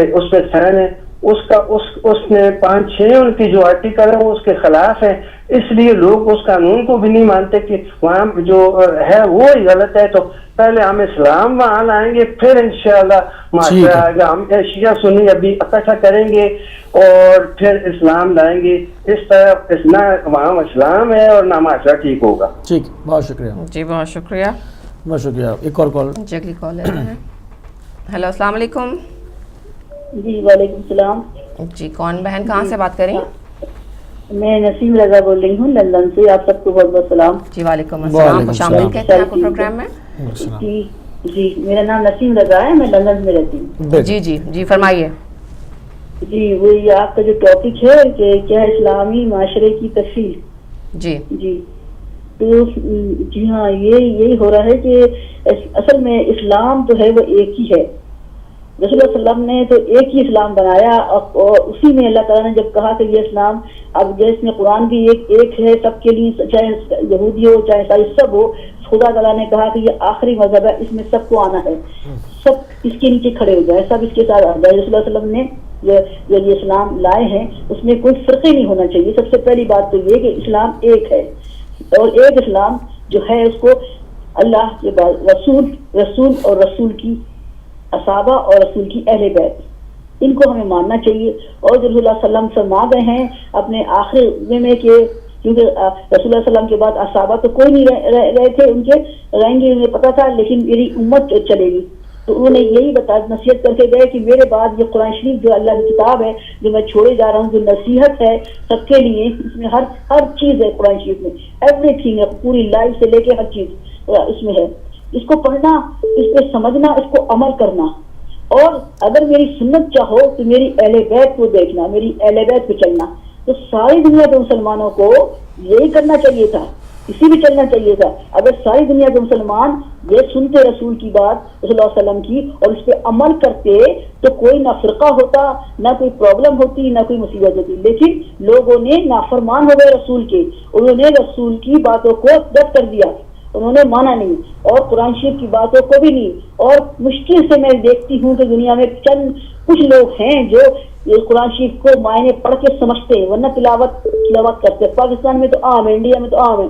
اس پہ سائن ہے, اس نے 5-6 ان کی جو آرٹیکل ہے وہ اس کے خلاف ہے, اس لیے لوگ اس قانون کو بھی نہیں مانتے کہ وہاں جو ہے وہ ہی غلط ہے. تو پہلے ہم اسلام وہاں لائیں گے, پھر انشاءاللہ معاشرہ آئے گا. ہم شیعہ سنی ابھی اکٹھا کریں گے اور پھر اسلام لائیں گے. اس طرح نہ وہاں اسلام ہے اور نہ معاشرہ ٹھیک ہوگا. ٹھیک, بہت شکریہ. جی بہت شکریہ, بہت شکریہ. ایک اور کال. جی اگلی کال ہے. ہیلو السلام علیکم. جی وعلیکم السلام. جی کون بہن, کہاں سے بات کریں؟ میں نسیم رضا بول رہی ہوں لندن سے. آپ سب کو بہت بہت سلام. جی وعلیکم السلام, خوش آمدید کہتے ہیں آپ کو پروگرام میں. جی میرا نام نسیم رضا ہے, میں لندن میں رہتی ہوں. جی جی جی فرمائیے. جی وہی آپ کا جو ٹاپک ہے کہ کیا اسلامی معاشرے کی تفصیل. جی جی تو جی ہاں, یہی ہو رہا ہے کہ اصل میں اسلام جو ہے وہ ایک ہی ہے. رسول اللہ صلی اللہ علیہ وسلم نے تو ایک ہی اسلام بنایا, اور اسی میں اللہ تعالیٰ نے جب کہا کہ یہ اسلام, اب جیسے میں قرآن بھی ایک ہے سب کے لیے, چاہے یہودی ہو چاہے عیسائی سب ہو. خدا تعالیٰ نے کہا کہ یہ آخری مذہب ہے, اس میں سب کو آنا ہے, سب اس کے نیچے کھڑے ہو جائے, سب اس کے ساتھ آ جائے. رسول اللہ صلی اللہ علیہ وسلم نے یہ اسلام لائے ہیں اس میں کوئی فرق ہی نہیں ہونا چاہیے. سب سے پہلی بات تو یہ کہ اسلام ایک ہے, اور ایک اسلام جو ہے اس کو اللہ کے بعد رسول اور رسول کی اصحابہ اور رسول کی اہل بیت, ان کو ہمیں ماننا چاہیے. اور جو رسول اللہ صلی اللہ علیہ وسلم فرما گئے ہیں اپنے آخری میں کہ کیونکہ رسول اللہ صلی اللہ علیہ وسلم کے بعد اصحابہ تو کوئی نہیں رہے تھے, ان کے رہیں گے انہیں پتا تھا, لیکن میری امت چلے گی. تو انہوں نے یہی نصیحت کر کے گئے کہ میرے بعد یہ قرآن شریف جو اللہ کی کتاب ہے جو میں چھوڑے جا رہا ہوں, جو نصیحت ہے سب کے لیے, اس میں ہر چیز ہے. قرآن شریف میں ایوری تھنگ ہے, پوری لائف سے لے کے ہر چیز اس میں ہے. اس کو پڑھنا, اس پہ سمجھنا, اس کو عمل کرنا. اور اگر میری سنت چاہو تو میری اہل بیت کو دیکھنا, میری اہل بیت پہ چلنا. تو ساری دنیا کے مسلمانوں کو یہی کرنا چاہیے تھا, اسی بھی چلنا چاہیے تھا. اگر ساری دنیا کے مسلمان یہ سنتے رسول کی بات صلی اللہ علیہ وسلم کی اور اس پہ عمل کرتے تو کوئی نہ فرقہ ہوتا, نہ کوئی پرابلم ہوتی, نہ کوئی مصیبت ہوتی. لیکن لوگوں نے نافرمان ہو گئے رسول کے, انہوں نے رسول کی باتوں کو رد کر دیا, انہوں نے مانا نہیں, اور قرآن شریف کی باتوں کو بھی نہیں. اور مشکل سے میں دیکھتی ہوں کہ دنیا میں چند کچھ لوگ ہیں جو قرآن شریف کو معنی پڑھ کے سمجھتے ہیں, ورنہ تلاوت کرتے ہیں. پاکستان میں تو عام ہے, انڈیا میں تو عام ہے,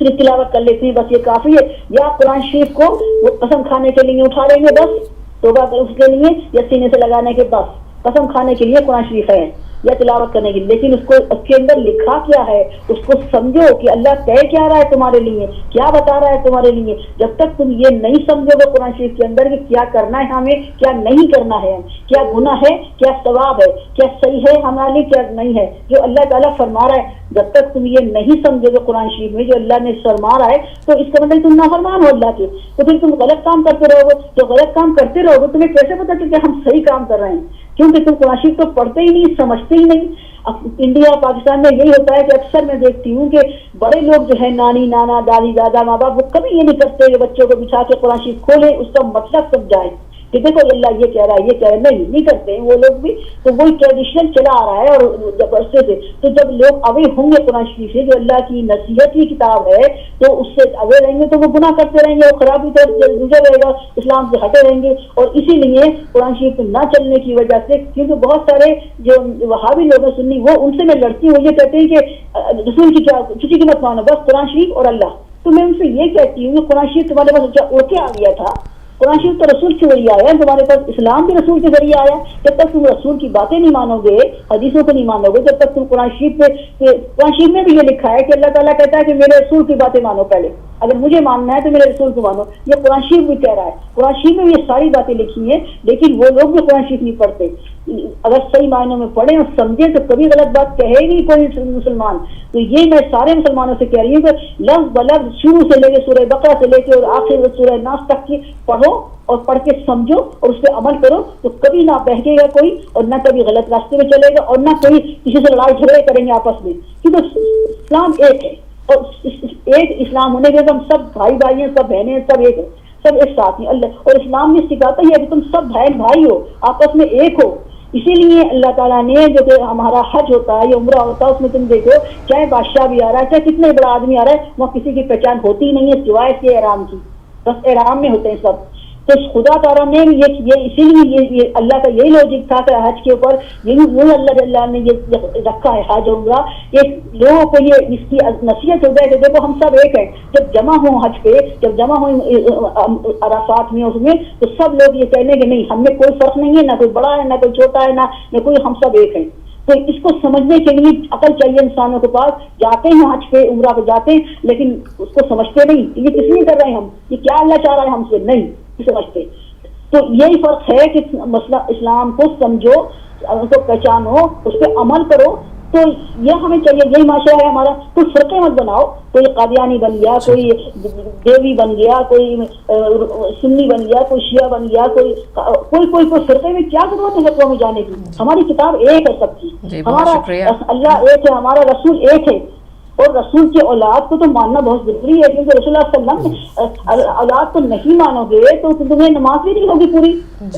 صرف تلاوت کر لیتے ہیں بس, یہ کافی ہے. یا قرآن شریف کو وہ قسم کھانے کے لیے اٹھا لیں گے بس, توبہ اس کے لیے, یا سینے سے لگانے کے بس قسم کھانے کے لیے قرآن شریف ہے یا تلاوت کرنے کی. لیکن اس کے اندر لکھا کیا ہے, اس کو سمجھو کہ اللہ کہہ کیا رہا ہے تمہارے لیے, کیا بتا رہا ہے تمہارے لیے. جب تک تم یہ نہیں سمجھو گے قرآن شریف کے اندر کہ کیا کرنا ہے ہمیں, کیا نہیں کرنا ہے, کیا گناہ ہے, کیا ثواب ہے, کیا صحیح ہے ہمارے لیے, کیا نہیں ہے, جو اللہ تعالیٰ فرما رہا ہے, جب تک تم یہ نہیں سمجھو گے قرآن شریف میں جو اللہ نے فرما رہا ہے, تو اس کا مطلب تم نافرمان ہو اللہ کے. تو پھر تم غلط کام کرتے رہو گے. جو غلط کام کرتے رہو گے تمہیں کیسے پتا کہ ہم صحیح کام کر رہے ہیں, کیونکہ تم قرآن شریف تو پڑھتے ہی نہیں, سمجھتے ہی نہیں. انڈیا پاکستان میں یہی ہوتا ہے کہ اکثر میں دیکھتی ہوں کہ بڑے لوگ جو ہے, نانی نانا دادی دادا ماں باپ, وہ کبھی یہ نہیں کرتے کہ بچوں کو بچھا کے قرآن شریف کھولیں, اس کا مطلب سمجھائیں کہ دیکھو اللہ یہ کہہ رہا ہے, یہ کہہ رہا ہے. نہیں کرتے ہیں وہ لوگ بھی. تو وہی ٹریڈیشنل چلا آ رہا ہے اور جب عرصے سے. تو جب لوگ اوے ہوں گے قرآن شریف سے جو اللہ کی نصیحت کی کتاب ہے, تو اس سے اوے رہیں گے تو وہ گناہ کرتے رہیں گے اور خرابی طرف گزر رہے گا, اسلام سے ہٹے رہیں گے. اور اسی لیے قرآن شریف نہ چلنے کی وجہ سے, کیونکہ بہت سارے جو وہابی لوگ ہیں سنی, وہ ان سے میں لڑتی ہوں, یہ کہتے ہیں کہ رسول کی کیا کسی کی مت مانو, بس قرآن شریف اور اللہ. تو میں ان سے یہ کہتی ہوں کہ قرآن شریف تمہارے پاس اڑ کے آ گیا تھا, قرآن شریف تو رسول کے ذریعے آیا ہے, تمہارے پاس اسلام بھی رسول کے ذریعے آیا. جب تک تم رسول کی باتیں نہیں مانو گے, حدیثوں کو نہیں مانو گے, جب تک تم قرآن شریف میں بھی یہ لکھا ہے کہ اللہ تعالیٰ کہتا ہے کہ میرے رسول کی باتیں مانو پہلے, اگر مجھے ماننا ہے تو میرے رسول کو مانو. یہ قرآن شریف بھی کہہ رہا ہے, قرآن شریف میں یہ ساری باتیں لکھی ہیں, لیکن وہ لوگ بھی قرآن شریف نہیں پڑھتے. اگر صحیح معنوں میں پڑھیں اور سمجھیں تو کبھی غلط بات کہے ہی نہیں کوئی مسلمان. تو یہ میں سارے مسلمانوں سے کہہ رہی ہوں کہ لفظ بلفظ شروع سے لے کے سورہ بقرہ سے لے کے اور آخر سورہ ناس تک کی پڑھو اور پڑھ کے سمجھو اور اس پہ عمل کرو, تو کبھی نہ بہکے گا کوئی, اور نہ کبھی غلط راستے میں چلے گا, اور نہ کوئی کسی سے لڑائی جھگڑے کریں گے آپس میں, کیونکہ اسلام ایک ہے. اور ایک اسلام ہونے کے ہم سب بھائی بھائی ہیں, سب بہنیں ہیں, سب ایک ہیں, سب ایک ساتھ ہیں. اللہ اور اسلام نے سکھاتا ہی ہے کہ تم سب بہن بھائی ہو, آپس میں ایک ہو. اسی لیے اللہ تعالیٰ نے جو کہ ہمارا حج ہوتا ہے یا عمرہ ہوتا ہے, اس میں تم دیکھو چاہے بادشاہ بھی آ رہا ہے, چاہے کتنے بڑا آدمی آ رہا ہے, وہاں کسی کی پہچان ہوتی نہیں ہے سوائے اس کے احرام کی, بس احرام میں ہوتے ہیں سب. تو خدا تعالیٰ نے یہ اسی لیے یہ اللہ کا یہی لاجک تھا کہ حج کے اوپر یہی وہ اللہ نے یہ رکھا ہے حج عمرہ, کہ لوگوں کو یہ اس کی نصیحت ہو جائے کہ دیکھو ہم سب ایک ہیں. جب جمع ہوں حج پہ, جب جمع ہوں عرفات میں, اس میں تو سب لوگ یہ کہنے کہ نہیں ہم میں کوئی فرق نہیں ہے, نہ کوئی بڑا ہے نہ کوئی چھوٹا ہے, نہ کوئی, ہم سب ایک ہیں. تو اس کو سمجھنے کے لیے عقل چاہیے انسانوں کے پاس. جاتے ہیں حج پہ عمرہ پہ جاتے ہیں, لیکن اس کو سمجھتے نہیں یہ کس لیے کر رہے ہیں ہم, یہ کیا اللہ چاہ رہا ہے ہم سے, نہیں سمجھتے. تو یہی فرق ہے کہ مسئلہ اسلام کو سمجھو, اس کو پہچانو, اس پہ عمل کرو. تو یہ ہمیں چاہیے, یہی معاشرہ ہے ہمارا. کوئی فرقے مت بناؤ, کوئی قادیانی بن گیا, کوئی دیوی بن گیا, کوئی سنی بن گیا, کوئی شیعہ بن گیا, کوئی فرقے میں کیا ضرورت ہے فرقوں میں جانے کی. ہماری کتاب ایک ہے سب کی, ہمارا اللہ ایک ہے, ہمارا رسول ایک ہے. اور رسول کی اولاد کو تو ماننا بہت ضروری ہے, کیونکہ رسول اللہ صلی اللہ علیہ وسلم اولاد کو نہیں مانو گے تو تمہیں نماز بھی نہیں ہوگی پوری.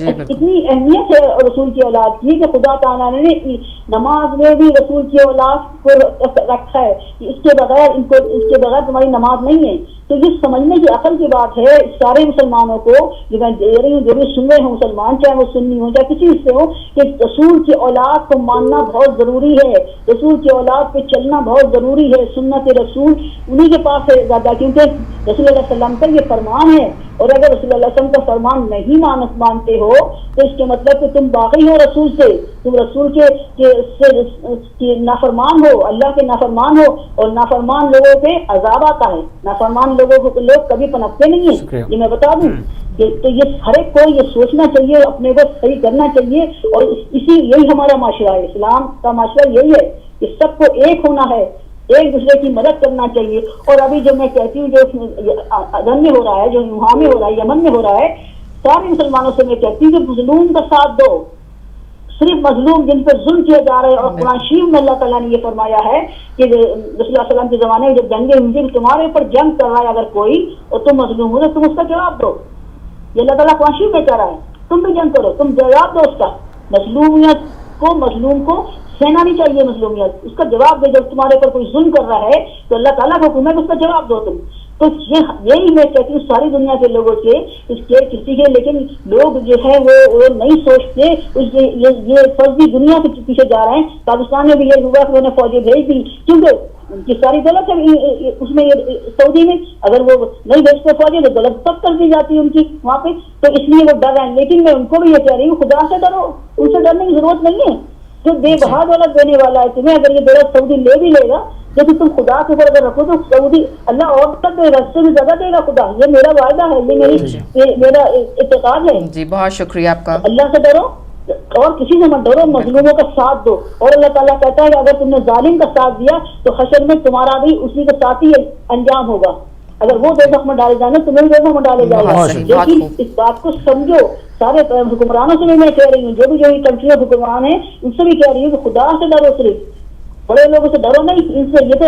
اتنی اہمیت ہے رسول کی اولاد کی کہ خدا تعالیٰ نے نماز میں بھی رسول کی اولاد کو رکھا ہے. اس کے بغیر تمہاری نماز نہیں ہے. تو یہ سمجھنے کی عقل کی بات ہے سارے مسلمانوں کو, جو میں دے رہی ہوں, جو بھی سن رہے ہوں مسلمان, چاہے وہ سنی ہوں چاہے کسی سے ہو, کہ رسول کی اولاد کو ماننا بہت ضروری ہے, رسول کی اولاد پہ چلنا بہت ضروری ہے. سنت رسول انہی کے پاس ہے زیادہ, کیونکہ رسول اللہ صلی اللہ علیہ وسلم کا یہ فرمان ہے. اور اگر رسول اللہ صلی اللہ علیہ وسلم کا فرمان نہیں مانتے ہو تو اس کے مطلب کہ تم باغی ہو رسول سے, تم رسول کے نافرمان ہو, اللہ کے نافرمان ہو. اور نافرمان لوگوں پہ عذاب آتا ہے, نافرمان لوگ کبھی پنپتے نہیں ہیں, یہ میں بتا دوں. تو یہ ہر ایک کو یہ سوچنا چاہیے, اپنے کو صحیح کرنا چاہیے. اور یہی ہمارا معاشرہ ہے, اسلام کا معاشرہ یہی ہے کہ سب کو ایک ہونا ہے, ایک دوسرے کی مدد کرنا چاہیے. اور ابھی جو میں کہتی ہوں, جو عدن میں ہو رہا ہے, جو وہاں میں ہو رہا ہے, یمن میں ہو رہا ہے, سارے مسلمانوں سے میں کہتی ہوں کہ مظلوم کا ساتھ دو. صرف مظلوم جن پر ظلم کیا جا رہا ہے. اور قرآن شریف میں اللہ تعالیٰ نے یہ فرمایا ہے کہ رسول اللہ صلی اللہ علیہ وسلم کے زمانے میں جب جنگیں ہوئی, تمہارے اوپر جنگ کر رہا ہے اگر کوئی اور تم مظلوم ہو تو تم اس کا جواب دو. یہ اللہ تعالیٰ قرآن شریف میں کہہ رہا ہے, تم بھی جنگ کرو, تم جواب دو اس کا. مظلوم کو سہنا نہیں چاہیے مظلومیت, اس کا جواب دے. جب تمہارے اوپر کوئی ظلم کر رہا ہے تو اللہ تعالیٰ کا حکم ہے کہ اس کا جواب دو تم. تو یہی میں کہتی ہوں ساری دنیا کے لوگوں سے, اس کے کسی کے, لیکن لوگ جو ہے وہ نہیں سوچتے. یہ فرضی دنیا کے پیچھے جا رہے ہیں. پاکستان میں بھی یہ ہوا کہ انہوں نے فوجیں بھیج دی, کیونکہ ان کی ساری دولت ہے اس میں, سعودی میں اگر وہ نہیں بھیجتے فوجیں تو دولت تب کر دی جاتی ہے ان کی وہاں پہ. تو اس لیے وہ ڈر رہے ہیں. لیکن میں ان کو بھی یہ کہہ رہی ہوں, خدا سے ڈرو, ان سے ڈرنے کی ضرورت نہیں ہے. جو بے بہا دولت دینے والا ہے تمہیں, اگر یہ دولت سعودی لے بھی لے گا, لیکن تم خدا کے اوپر اگر رکھو تو سعودی اللہ اور تک دے گا, اس سے بھی زیادہ دے گا خدا. یہ میرا وعدہ ہے, یہ میرا اعتقاد ہے. جی بہت شکریہ آپ کا. اللہ سے ڈرو اور کسی سے مت ڈرو, مظلوموں کا ساتھ دو. اور اللہ تعالیٰ کہتا ہے کہ اگر تم نے ظالم کا ساتھ دیا تو حشر میں تمہارا بھی اسی کے ساتھ ہی انجام ہوگا. اگر وہ دوزخ میں ڈالے جائیں تمہیں بھی دوزخ میں ڈالے جائے گا. لیکن اس بات کو سمجھو, سارے حکمرانوں سے بھی میں کہہ رہی ہوں, جو بھی کنٹری کے حکمران ہیں ان سے بھی کہہ رہی ہوں کہ خدا سے ڈرو, صرف بڑے لوگوں سے ڈرو نہیں. ان سے یہ تو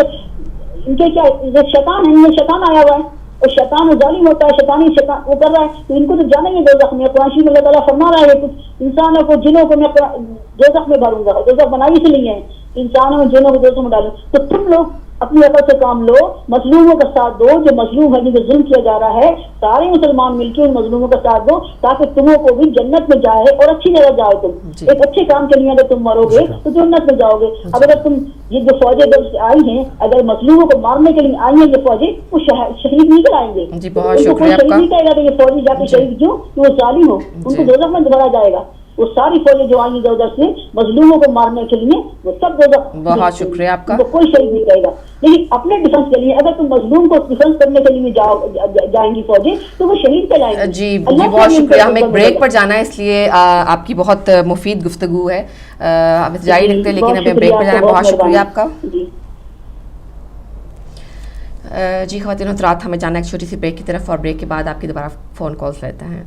ان کے کیا شیطان ہے, یہ شیطان آیا ہوا ہے اور شیطان ظالم ہوتا ہے, شیطانی وہ کر رہا ہے. تو ان کو تو جانا ہی دوزخ میں. قرآن شریف میں اللہ تعالیٰ فرما رہا ہے کچھ انسانوں کو, جنوں کو میں دوزخ میں بھروں گا. دوزخ بنائی سے نہیں ہے, انسانوں میں جنوں کو دوزخ میں ڈالوں. تو تم لوگ اپنی عقل سے کام لو, مظلوموں کا ساتھ دو. جو مظلوم ہے جن کو ظلم کیا جا رہا ہے, سارے مسلمان مل کے ان مظلوموں کا ساتھ دو, تاکہ تمہوں کو بھی جنت میں جائے اور اچھی جگہ جاؤ. تم ایک اچھے کام کے لیے اگر تم مرو گے تو جنت میں جاؤ گے. اب اگر تم یہ جو فوجیں جب سے آئی ہیں, اگر مظلوموں کو مارنے کے لیے آئی ہیں یہ فوجیں, وہ شہید نہیں کرائیں گے. جی بہت شکریہ. شہید نہیں کہے گا کہ یہ فوجی جا کے شہید کیوں, کہ وہ ظالم ہو, ان کو دوزخ میں بھرا جائے گا. وہ ساری فوجیں جو آئیں ادھر سے مظلوموں کو مارنے کے لیے, وہ سب دوزخ. بہت شکریہ آپ کا. کوئی شہید نہیں کہے گا. لیکن اپنے ڈیفنس کے لیے اگر تم مظلوم کو ڈیفنس کرنے کے لیے جائیں گی فوجیں تو وہ شہید کہلائیں گے. جی بہت شکریہ. ہمیں ایک بریک پر جانا ہے, اس لیے آپ کی بہت مفید گفتگو ہے, ہم جاری رکھتے ہیں, لیکن ہمیں بریک پر جانا ہے. بہت شکریہ آپ کا. جی خواتین حضرات, ہمیں جانا ہے ایک چھوٹی سی بریک کی طرف, اور بریک کے بعد آپ کی دوبارہ فون کالز لیتے ہیں.